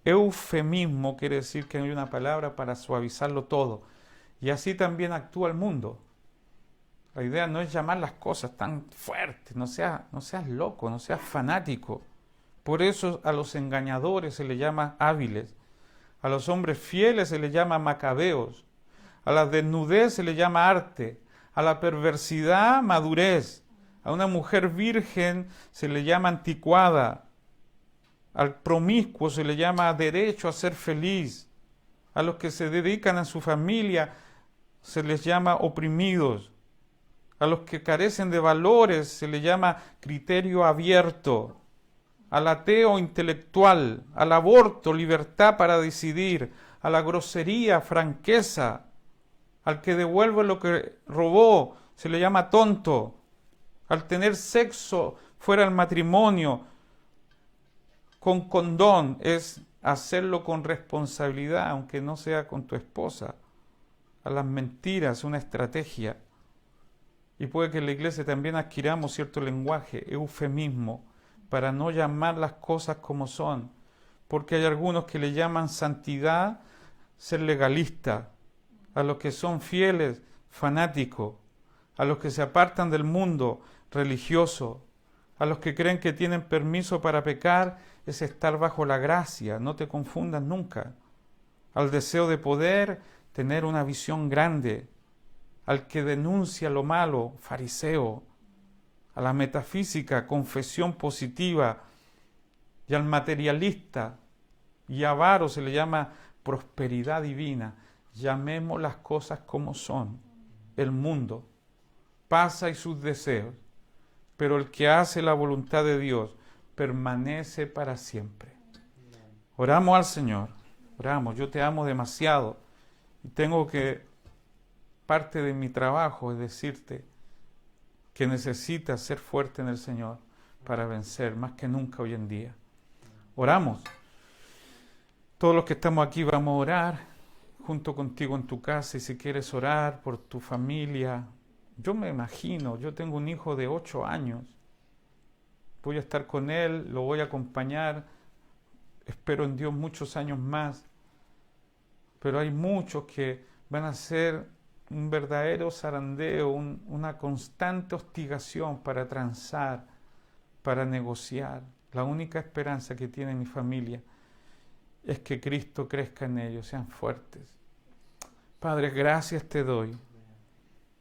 Speaker 1: Eufemismo quiere decir que hay una palabra para suavizarlo todo. Y así también actúa el mundo. La idea no es llamar las cosas tan fuertes, no seas loco, no seas fanático. Por eso a los engañadores se les llama hábiles, a los hombres fieles se les llama macabeos, a la desnudez se les llama arte, a la perversidad madurez, a una mujer virgen se le llama anticuada, al promiscuo se le llama derecho a ser feliz, a los que se dedican a su familia se les llama oprimidos, a los que carecen de valores se les llama criterio abierto, al ateo intelectual, al aborto libertad para decidir, a la grosería franqueza, al que devuelve lo que robó se le llama tonto, al tener sexo fuera del matrimonio con condón es hacerlo con responsabilidad, aunque no sea con tu esposa, a las mentiras una estrategia. Y puede que en la iglesia también adquiramos cierto lenguaje, eufemismo, para no llamar las cosas como son, porque hay algunos que le llaman santidad ser legalista, a los que son fieles, fanáticos, a los que se apartan del mundo religioso, a los que creen que tienen permiso para pecar, es estar bajo la gracia, no te confundas nunca. Al deseo de poder, tener una visión grande, al que denuncia lo malo, fariseo, a la metafísica, confesión positiva, y al materialista y avaro se le llama prosperidad divina. Llamemos las cosas como son. El mundo pasa y sus deseos, pero el que hace la voluntad de Dios permanece para siempre. Oramos al Señor, oramos. Yo te amo demasiado y tengo que, parte de mi trabajo es decirte que necesitas ser fuerte en el Señor para vencer más que nunca hoy en día. Oramos. Todos los que estamos aquí vamos a orar junto contigo en tu casa, y si quieres orar por tu familia. Yo me imagino, yo tengo un hijo de 8 años. Voy a estar con él, lo voy a acompañar. Espero en Dios muchos años más. Pero hay muchos que van a ser un verdadero zarandeo, una constante hostigación para transar, para negociar. La única esperanza que tiene mi familia es que Cristo crezca en ellos, sean fuertes. Padre, gracias te doy.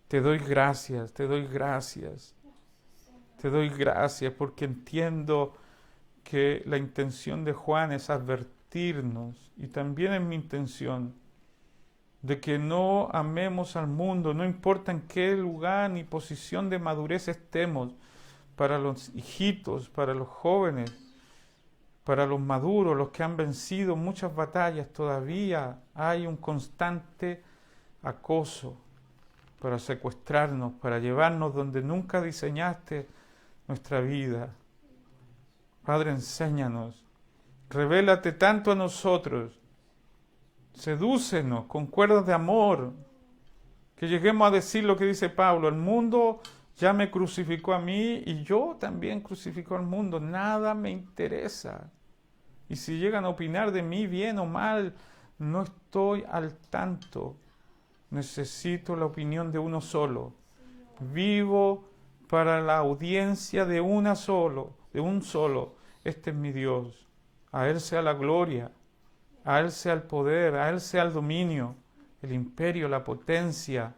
Speaker 1: Te doy gracias, te doy gracias. Te doy gracias porque entiendo que la intención de Juan es advertirnos, y también es mi intención, de que no amemos al mundo, no importa en qué lugar ni posición de madurez estemos, para los hijitos, para los jóvenes, para los maduros, los que han vencido muchas batallas. Todavía hay un constante acoso para secuestrarnos, para llevarnos donde nunca diseñaste nuestra vida. Padre, enséñanos, revélate tanto a nosotros, sedúcenos con cuerdas de amor, que lleguemos a decir lo que dice Pablo: el mundo ya me crucificó a mí y yo también crucifico al mundo, nada me interesa. Y si llegan a opinar de mí bien o mal, no estoy al tanto. Necesito la opinión de uno solo. Vivo para la audiencia de un solo. Este es mi Dios. A Él sea la gloria, a Él sea el poder, a Él sea el dominio, el imperio, la potencia.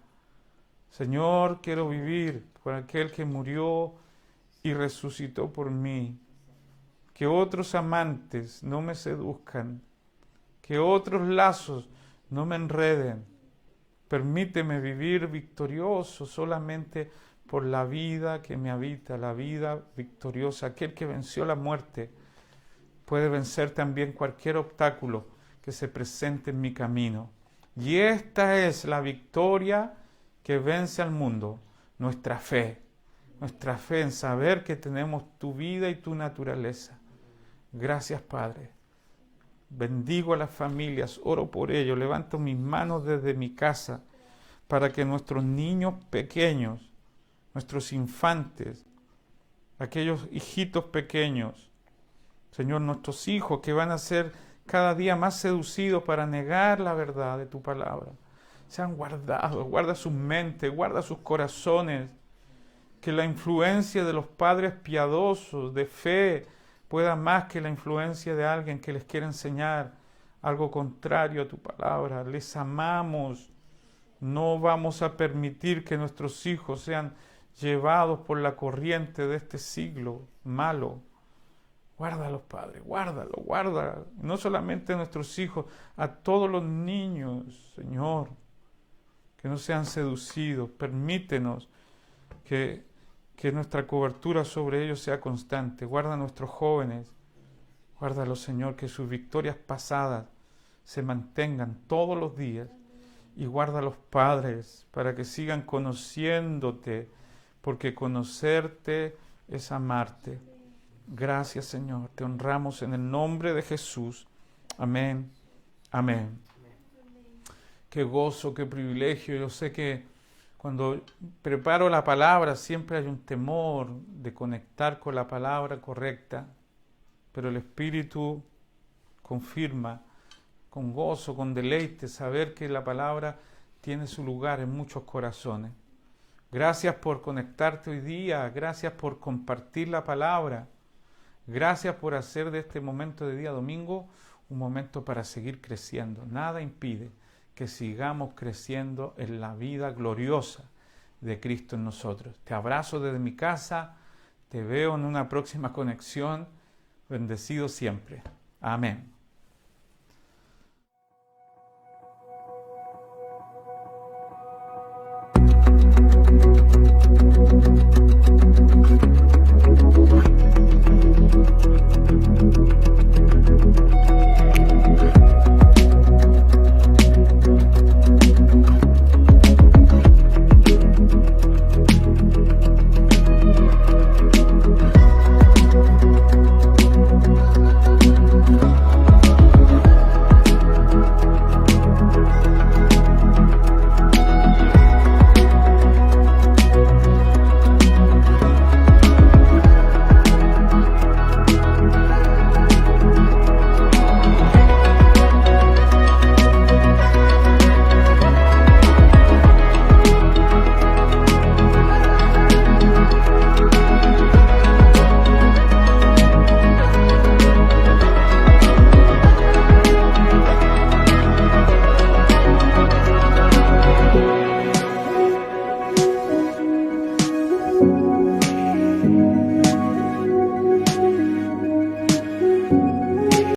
Speaker 1: Señor, quiero vivir por aquel que murió y resucitó por mí. Que otros amantes no me seduzcan, que otros lazos no me enreden. Permíteme vivir victorioso solamente por la vida que me habita, la vida victoriosa. Aquel que venció la muerte puede vencer también cualquier obstáculo que se presente en mi camino. Y esta es la victoria que vence al mundo, nuestra fe en saber que tenemos tu vida y tu naturaleza. Gracias, Padre. Bendigo a las familias, oro por ellos, levanto mis manos desde mi casa para que nuestros niños pequeños, nuestros infantes, aquellos hijitos pequeños, Señor, nuestros hijos que van a ser cada día más seducidos para negar la verdad de tu palabra, sean guardados, guarda sus mentes, guarda sus corazones, que la influencia de los padres piadosos, de fe, pueda más que la influencia de alguien que les quiere enseñar algo contrario a tu palabra. Les amamos. No vamos a permitir que nuestros hijos sean llevados por la corriente de este siglo malo. Guárdalos, Padre, guarda. No solamente a nuestros hijos, a todos los niños, Señor, que no sean seducidos. Permítenos que nuestra cobertura sobre ellos sea constante. Guarda a nuestros jóvenes. Guárdalos, Señor, que sus victorias pasadas se mantengan todos los días. Y guarda a los padres para que sigan conociéndote, porque conocerte es amarte. Gracias, Señor. Te honramos en el nombre de Jesús. Amén. Amén. Qué gozo, qué privilegio. Yo sé que cuando preparo la palabra siempre hay un temor de conectar con la palabra correcta, pero el Espíritu confirma con gozo, con deleite, saber que la palabra tiene su lugar en muchos corazones. Gracias por conectarte hoy día, gracias por compartir la palabra, gracias por hacer de este momento de día domingo un momento para seguir creciendo. Nada impide que sigamos creciendo en la vida gloriosa de Cristo en nosotros. Te abrazo desde mi casa, te veo en una próxima conexión, bendecido siempre. Amén.